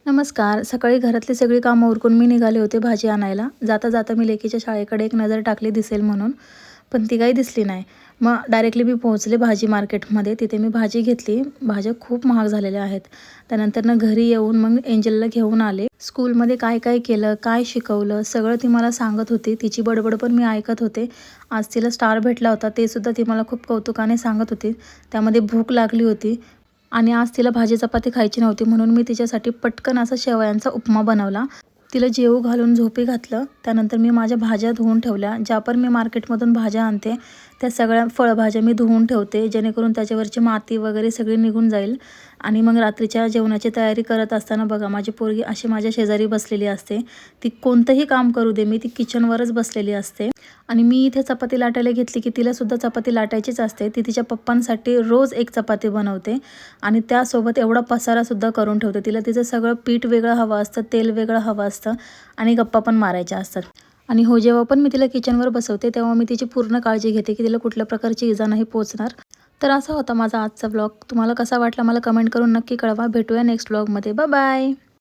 नमस्कार. सकाळी घरातली सगळी कामं उरकून मी निघाले होते भाजी आणायला. जाता जाता मी लेकीच्या शाळेकडे एक नजर टाकली दिसेल म्हणून, पण ती काही दिसली नाही. मग डायरेक्टली मी पोहोचले भाजी मार्केटमध्ये. तिथे मी भाजी घेतली. भाज्या खूप महाग झालेल्या आहेत. त्यानंतरनं घरी येऊन मग एंजलला घेऊन आले. स्कूलमध्ये काय काय केलं, काय शिकवलं, सगळं ती मला सांगत होती. तिची बडबड पण मी ऐकत होते. आज तिला स्टार भेटला होता, ते सुद्धा ती मला खूप कौतुकाने सांगत होती. त्यामध्ये भूक लागली होती. आणि आज तिला भाजी चपाती खायची नव्हती, म्हणून मी तिच्यासाठी पटकन असा शेवयांचा उपमा बनवला. तिला जेवू घालून झोपी घातलं. त्यानंतर मी माझ्या भाज्या धुवून ठेवल्या. ज्या पण मी मार्केटमधून भाज्या आणते त्या सगळ्या फळभाज्या मी धुवून ठेवते, जेणेकरून त्याच्यावरची माती वगैरे सगळी निघून जाईल. आणि मग रात्रीच्या जेवणाची तयारी करत असताना बघा, माझी पोरगी अशी माझ्या शेजारी बसलेली असते. ती कोणतंही काम करू दे, मी ती किचनवरच बसलेली असते. आणि मी इथे चपाती लाटायला घेतली की तिलासुद्धा चपाती लाटायचीच असते. ती तिच्या पप्पांसाठी रोज एक चपाती बनवते आणि त्यासोबत एवढा पसारासुद्धा करून ठेवते. तिला तिचं सगळं पीठ वेगळं हवं असतं, तेल वेगळं हवं असतं आणि गप्पा पण मारायच्या असतात. आणि हो, जेव्हा पण मी तिला किचनवर बसवते तेव्हा मी तिची पूर्ण काळजी घेते की तिला कुठल्या प्रकारची इजा नाही पोचणार. तर असा होता माझा आजचा व्लॉग. तुम्हाला कसा वाटला मला कमेंट करून नक्की कळवा. भेटूया नेक्स्ट व्लॉगमध्ये. Bye bye.